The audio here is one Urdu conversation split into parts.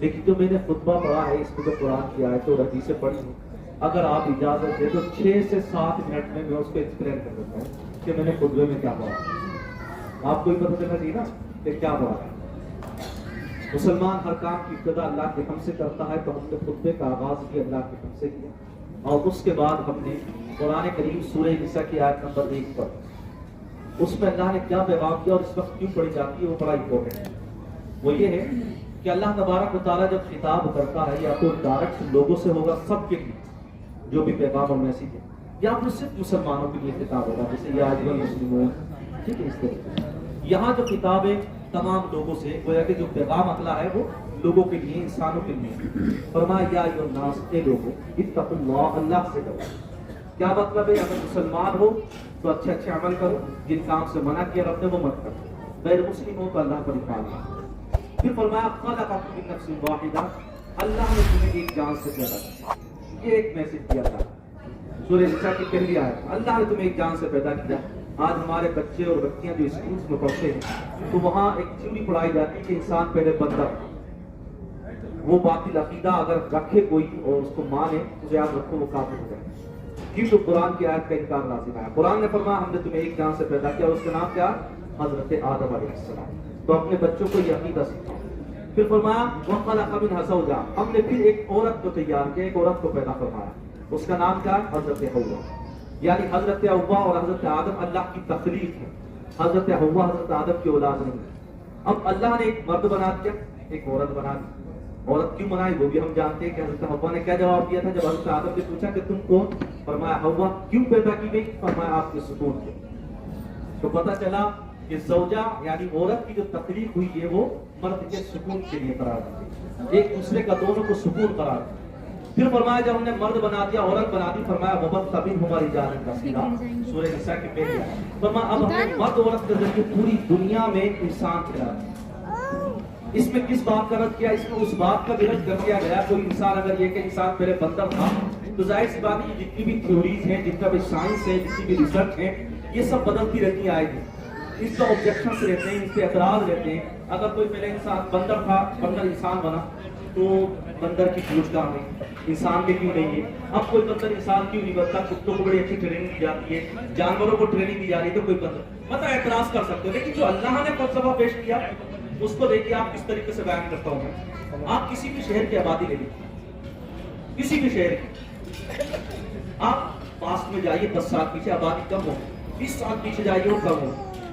لیکن جو میں نے خطبہ پڑھا ہے اس میں جو قرآن کی آیتیں اور حدیثیں پڑھی ہیں، اگر آپ اجازت دیں تو 6 سے 7 منٹ میں اس کو ایکسپلین کر دیتا ہوں کہ میں نے خطبے میں کیا پڑھا۔ آپ کو ہی پتہ چلنا چاہیے نا کہ کیا پڑھا۔ مسلمان ہر کام کی ابتدا اللہ کے حمد سے کرتا ہے، تو ہم نے خطبے کا آغاز بھی اللہ کے حمد سے کیا، اور اس کے بعد ہم نے قرآن کریم سورہ نساء کی آیت نمبر 1 پر اس میں اللہ نے کیا پیغام کیا اور اس وقت کیوں پڑھی جاتی ہے وہ بڑا امپورٹنٹ ہے۔ وہ یہ ہے کہ اللہ تبارک و تعالیٰ جب خطاب کرتا ہے یا تو ڈائریکٹ لوگوں سے ہوگا، سب کے لیے جو بھی پیغام اور میسیج ہے، یا پھر صرف مسلمانوں کے لیے خطاب ہوگا، جیسے یا ایھا المسلمون، ٹھیک ہے، اس طریقے سے یہاں جو خطاب ہے تمام لوگوں سے، گویا کہ جو پیغام اگلا ہے وہ لوگوں کے لیے، انسانوں کے لیے۔ فرمایا یا ایھا الناس، اے لوگوں، اتقوا اللہ، اللہ سے ڈرو۔ کیا مطلب ہے؟ اگر مسلمان ہو تو اچھے اچھے عمل کرو، جن کام سے منع کیا رب نے وہ مت کرو، غیر مسلم ہو تو اللہ پر ایمان لاؤ۔ پھر فرمایا خلقکم من نفس واحدہ، اللہ نے تمہیں ایک جان سے پیدا کیا۔ یہ ایک میسج دیا تھا سورہ نساء کی پہلی آیت، اللہ نے تمہیں ایک جان سے پیدا کیا۔ آج ہمارے بچے اور بچیاں جو اسکولز میں پڑھتے ہیں تو وہاں ایک تھیوری پڑھائی جاتی ہے کہ انسان پہلے بندر، وہ باطل عقیدہ اگر رکھے کوئی اور اس کو مانے تو یاد رکھو وہ کافر ہو جائے، کیونکہ قرآن کی آیت کا انکار لازم ہے۔ قرآن نے فرمایا ہم نے تمہیں ایک جان سے پیدا کیا، اور اس کا نام کیا؟ حضرت آدم علیہ السلام۔ تو اپنے بچوں کو یہ عقیدہ سکھاؤ۔ پھر فرمایا وَخَلَقَ مِنْهَا زَوْجَهَا، ہم نے پھر ایک عورت کو تیار کیا، ایک عورت کو پیدا فرمایا، اس کا نام کیا؟ حضرت حوا۔ یعنی حضرت حوا اور حضرت آدم اللہ کی تخلیق ہے، حضرت حوا حضرت آدم کی اولاد نہیں ہے۔ اب اللہ نے ایک مرد بنا دیا، ایک عورت بنا دی۔ عورت کیوں بنائی وہ بھی ہم جانتے ہیں کہ حضرت حوا نے کیا جواب دیا تھا جب حضرت آدم نے پوچھا کہ تم کون؟ فرمایا حوا۔ کیوں پیدا کی گئی؟ فرمایا آپ کے سکون کے۔ تو پتہ چلا کہ زوجہ یعنی عورت کی جو تخلیق ہوئی ہے وہ مرد کے سکون کے لیے قرار دی، ایک دوسرے کا دونوں کو سکون قرار دی۔ پھر فرمایا جب ہم نے مرد بنا دیا، عورت بنا دی، فرمایا وَبَثَّ مِنْهُمَا رِجَالًا كَثِيرًا، سورہ نساء کی پہلی آیت۔ فرمایا اب ہم نے مرد عورت کے ذریعے پوری دنیا میں انسان پھیلا دیا۔ اس میں کس بات کا رد کیا؟ اس میں اس بات کا بھی رد کر دیا گیا کوئی انسان اگر یہ کہ انسان پہلے بندر تھا تو ظاہر سی بات ہے جتنی بھی تھیوریز ہیں، جتنا بھی سائنس ہے، جتنی بھی ریسرچ ہے، یہ سب بدلتی رہتی آئے گی۔ اس کا آبجیکشنس رہتے ہیں، اس کے اعتراض رہتے ہیں۔ اگر کوئی پہلے انسان بندر تھا، بندر انسان بنا تو بندر کی پوچھ کہاں گئی؟ انسان کے کیوں نہیں ہے؟ اب کوئی بندر انسان کیوں نہیں بنتا؟ کتوں کو بڑی اچھی ٹریننگ دی جاتی ہے، جانوروں کو ٹریننگ دی جا رہی ہے، تو کوئی بندر مطلب اعتراض کر سکتے ہو، لیکن جو اللہ نے فلسفہ پیش کیا اس کو دیکھیے آپ کس طریقے سے بیان کرتا ہوں میں۔ آپ کسی بھی شہر کی آبادی لے لیجیے، کسی بھی شہر کی، آپ پاس میں جائیے 10 سال پیچھے آبادی کم ہو، 20 سال پیچھے جائیے وہ کم ہو،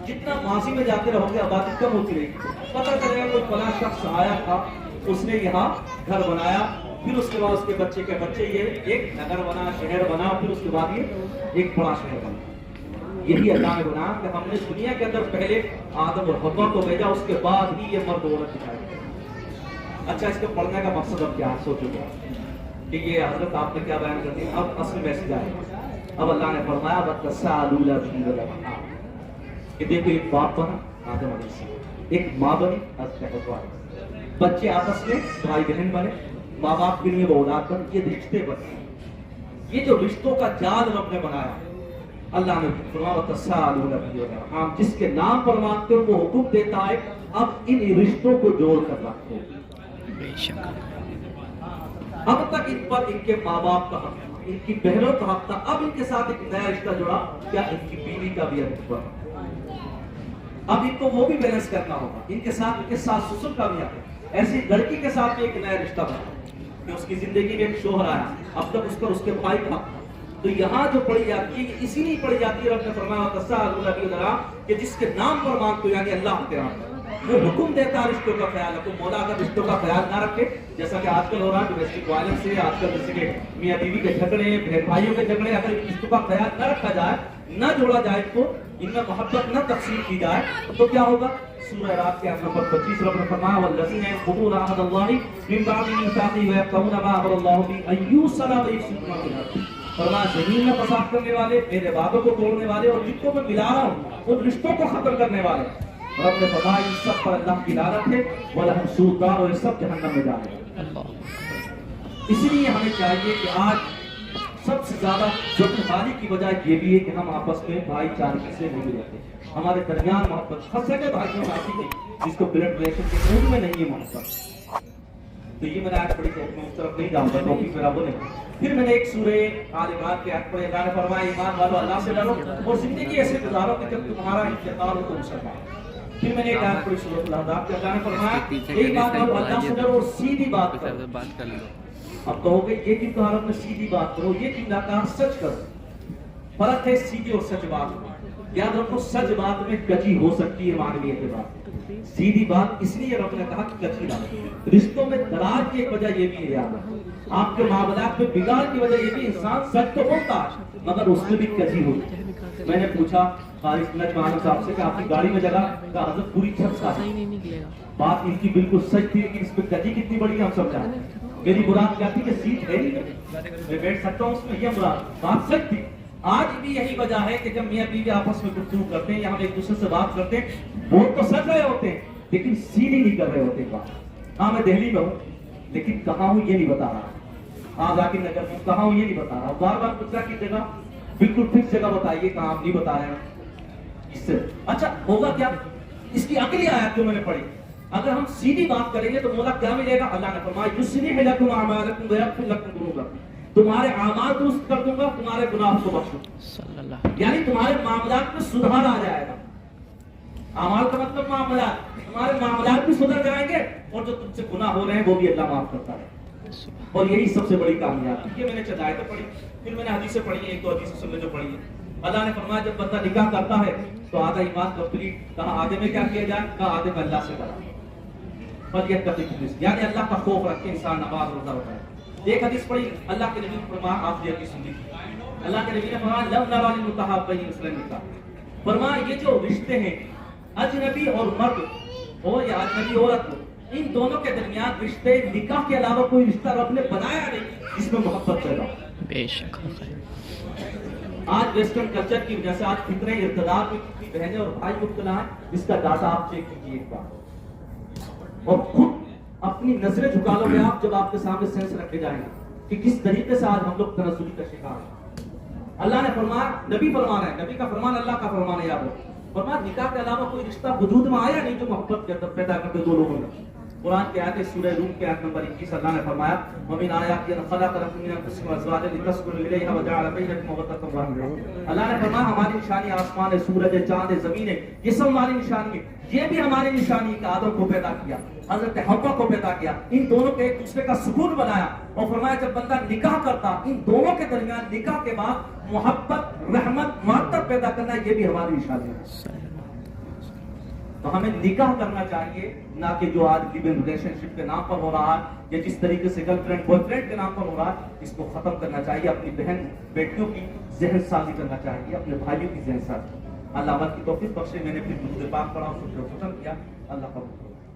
جتنا ماضی میں جاتے رہو گے آبادی کم ہوتی رہے گی۔ پتہ چلے گا کوئی فلاں شخص آیا تھا، اس نے یہاں گھر بنایا، پھر اس کے بعد اس کے بچے کے بچے یہ ایک نگر بنا، شہر بنا، پھر اس کے بعد یہ ایک بڑا شہر بنا۔ یہی اللہ نے بنا کہ ہم نے دنیا کے اندر پہلے آدم اور حوا کو بھیجا، اس کے بعد ہی یہ مرد عورت دکھائی۔ اچھا اس کو پڑھنے کا مقصد اب کیا سوچو گے کہ یہ حضرت آپ نے کیا بیان کر دیا؟ اب اصل میسج آئے۔ اب اللہ نے فرمایا وَتَسَاءَلُونَ بِهِ وَالْأَرْحَامَ، کہ دیکھو ایک باپ بنا آدم علیہ السلام، ایک ماں بنی حضرت حوا، بچے آپس میں بھائی بہن بنے، ماں باپ کے لیے وہ اولاد بن، یہ رشتے بنے۔ یہ جو رشتوں کا جال رب نے بنایا، اللہ نے فرمایا وَتَسَاءَلُونَ بِهِ وَالْأَرْحَامَ، جس کے نام پر مانگتے ہو وہ حکم دیتا ہے اب ان رشتوں کو جوڑ کر رکھو۔ اب تک ان پر ان کے ماں باپ کا حق تھا، ان کی بہنوں کا حق تھا، اب ان کے ساتھ ایک نیا رشتہ جڑا، کیا ان کی بیوی کا بھی حق تھا۔ اب ان کو وہ بھی بیلنس کرنا ہوگا، ان کے ساتھ سسر کا بھی حق ہے۔ ایسی لڑکی کے ساتھ بھی ایک نیا رشتہ بنا کہ اس کی زندگی میں ایک شوہر آیا، اب تک اس پر اس کے بھائی کا حق تھا۔ تو یہاں جو پڑھی جاتی ہے اسی لیے پڑھی جاتی ہے، رب نے فرمایا وَتَسَاءَلُونَ بِهِ وَالْأَرْحَامَ، کہ جس کے نام پر مانگتے ہو یعنی اللہ کے نام پر، وہ حکم دیتا ہے رشتوں کا خیال رکھو۔ مولا اگر رشتوں کا خیال نہ رکھے، جیسا کہ آج کل ہو رہا ہے ڈومیسٹک وائلنس سے، آج کل جیسے کہ میاں بیوی کے جھگڑے، بہن بھائیوں کے جھگڑے، اگر رشتوں کا خیال نہ رکھا جائے، نہ جوڑا جائے، ان کو ان میں محبت نہ تقسیم کی جائے، تو کیا ہوگا؟ سورہ اعراف کے آیت نمبر 25 رب نے فرمایا وَالَّذِينَ يَنقُضُونَ عَهْدَ اللَّهِ مِن بَعْدِ مِيثَاقِهِ وَيَقْطَعُونَ مَا أَمَرَ اللَّهُ بِهِ أَن يُوصَلَ وَيُفْسِدُونَ فِي الْأَرْضِ، فرمایا زمین میں فساد کرنے والے، میرے وعدوں کو توڑنے والے، اور جن کو میں ملا رہا ہوں ان رشتوں کو ختم کرنے والے، رب نے فرمایا ان سب پر اللہ کی لعنت ہے وَلَهُمْ سُوءُ الدَّارِ، اور یہ سب جہنم میں جائیں گے۔ اسی لیے ہمیں چاہیے کہ آج سب سے زیادہ بدحالی کی وجہ یہ بھی ہے کہ ہم آپس میں بھائی چارگی سے نہیں رہتے، ہمارے درمیان محبت، خاص کر بھائیوں میں آتی ہے جس کو بلڈ ریلیشن کے ان میں نہیں ہے محبت۔ تو یہ میں نے آیت پڑھی، تو میں اس طرف نہیں جاؤں گا، ٹاپک میرا وہ نہیں۔ پھر میں نے ایک سورہ آل عمران کی آیت پڑھی، اللہ نے فرمایا ایمان والو اللہ سے ڈرو اور زندگی ایسے گزارو کہ جب تمہارا انتقال ہو تو مسلمان۔ پھر میں نے ایک آیت پڑھی سورۃ الاحزاب کی، اللہ نے فرمایا ایمان والو اللہ سے ڈرو اور سیدھی بات کرو۔ اب کہو گے یہ کی طہارت میں سیدھی بات کرو، یہ کی کہا سچ کرو۔ فرق ہے سیدھی اور سچ بات میں۔ یاد رکھو سچ بات میں کچی ہو سکتی ہے مانوی اعتبار سے، سیدھی بات اس لیے رب نے کہا کہ کچی نہ۔ رشتوں میں دراز کی ایک وجہ یہ بھی ہے، یاد رکھو آپ کے معاملات میں بگاڑ کی وجہ یہ بھی، انسان سچ تو بولتا ہے مگر اس میں بھی کچی ہوتی ہے۔ میں نے پوچھا خالص نجمان صاحب سے کہ آپ کی گاڑی میں جگہ کا حضرت پوری چھت کا ہے، بات ان کی بالکل سچ تھی کہ اس میں کچی کتنی بڑی ہے ہم سمجھائیں۔ میری مراد کیا تھی کہ سیٹ ہے نہیں، میں بیٹھ سکتا ہوں اس میں، یہ مراد بات سچ تھی۔ آج بھی یہی وجہ ہے کہ جب میاں بیوی آپس میں گفتگو کرتے ہیں یا ہم ایک دوسرے سے بات کرتے ہیں، بول تو سچ رہے ہوتے ہیں لیکن سیدھی نہیں کر رہے ہوتے بات۔ ہاں میں دہلی میں ہوں لیکن کہاں ہوں یہ نہیں بتا رہا، ہاں ذاکر نگر میں کہاں ہوں یہ نہیں بتا رہا، بار بار پوچھا کی جگہ بالکل فکس جگہ بتائیے کہاں، ہم نہیں بتا رہے ہیں۔ اس سے اچھا ہوگا کیا؟ اس کی اگلی آیت جو میں نے پڑھی، اگر ہم سیدھی بات کریں گے تو مولا کیا ملے گا؟ اللہ نے فرمایا یصلح لکم اعمالکم ویغفر لکم ذنوبکم، تمہارے اعمال درست کر دوں گا، تمہارے گناہ کو بخش دوں گا، یعنی تمہارے معاملات میں سدھار آ جائے گا۔ اعمال کا مطلب معاملات، تمہارے معاملات بھی سدھر جائیں گے اور جو تم سے گناہ ہو رہے ہیں وہ بھی اللہ معاف کرتا ہے، اور یہی سب سے بڑی کامیابی۔ یہ میں نے چند آیتیں پڑھی، پھر میں نے حدیثیں پڑھی ہیں، ایک دو حدیثیں سن لیں جو پڑھی ہیں۔ اللہ نے فرمایا جب بندہ نکاح کرتا ہے تو آدھا ایمان کمپلیٹ، کہا آدھے میں کیا کیا جائے؟ کہا آدھے میں اللہ سے ڈرے، اور یہ یعنی اللہ کا خوف رکھ کے انسان نماز روزہ ہوتا ہے۔ ایک حدیث پڑھی، اللہ کے نبی نے فرمایا، آپ یہ حدیث سنی، اللہ کے نبی نے فرمایا لم نرى للمتحابين مثل النکاح، فرمایا یہ جو رشتے ہیں اجنبی اور مرد ہو یا اجنبی عورت ہو، ان دونوں کے درمیان رشتے نکاح کے علاوہ کوئی رشتہ رب نے بنایا نہیں جس میں محبت پیدا ہو۔ بے شک آج ویسٹرن کلچر کی وجہ سے آج فطرے ارتداد میں کتنی بہنیں اور بھائی مبتلا ہیں، اس کا ڈاٹا آپ چیک کیجیے ایک بار، اور خود اپنی نظریں جھکا لو گے آپ جب آپ کے سامنے سینس رکھے جائیں گے کہ کس طریقے سے آج ہم لوگ تنزلی کا شکار ہیں۔ اللہ نے فرمایا، نبی فرمان ہے، نبی کا فرمان اللہ کا فرمان ہے، یاد رکھو، فرمایا نکاح کے علاوہ کوئی رشتہ وجود میں آیا نہیں جو محبت پیدا کرتے دو لوگوں میں۔ قرآن کی آیت سورہ روم کی آیت نمبر 21 اللہ نے فرمایا وَمِنْ آیَاتِهِ أَنْ خَلَقَ لَكُم مِّنْ أَنفُسِكُمْ أَزْوَاجًا لِتَسْكُنُوا إِلَيْهَا وَجَعَلَ بَيْنَكُم مَّوَدَّةً وَرَحْمَةً۔ اللہ نے فرمایا ہماری نشانی آسمان ہے، سورج ہے، چاند ہے، زمین ہے، یہ سب ہماری نشانی ہے، یہ بھی ہماری نشانی ہے کہ آدم کو پیدا کیا، حضرت حوا کو پیدا کیا، ان دونوں کے ایک دوسرے کا سکون بنایا، اور فرمایا جب بندہ نکاح کرتا ان دونوں کے درمیان نکاح کے بعد محبت، رحمت، محبت پیدا کرنا، یہ بھی ہماری نشانی ہے۔ تو ہمیں نکاح کرنا چاہیے، نہ کہ جو آج لیون ریلیشن شپ کے نام پر ہو رہا ہے یا جس طریقے سے گرل فرینڈ بوائے فرینڈ کے نام پر ہو رہا ہے، اس کو ختم کرنا چاہیے، اپنی بہن بیٹیوں کی ذہن سازی کرنا چاہیے، اپنے بھائیوں کی ذہن سازی۔ اللہ کی توفیق بخشے، میں نے پھر درود پاک پڑھا، اس کو ختم کیا، اللہ قبول کرے۔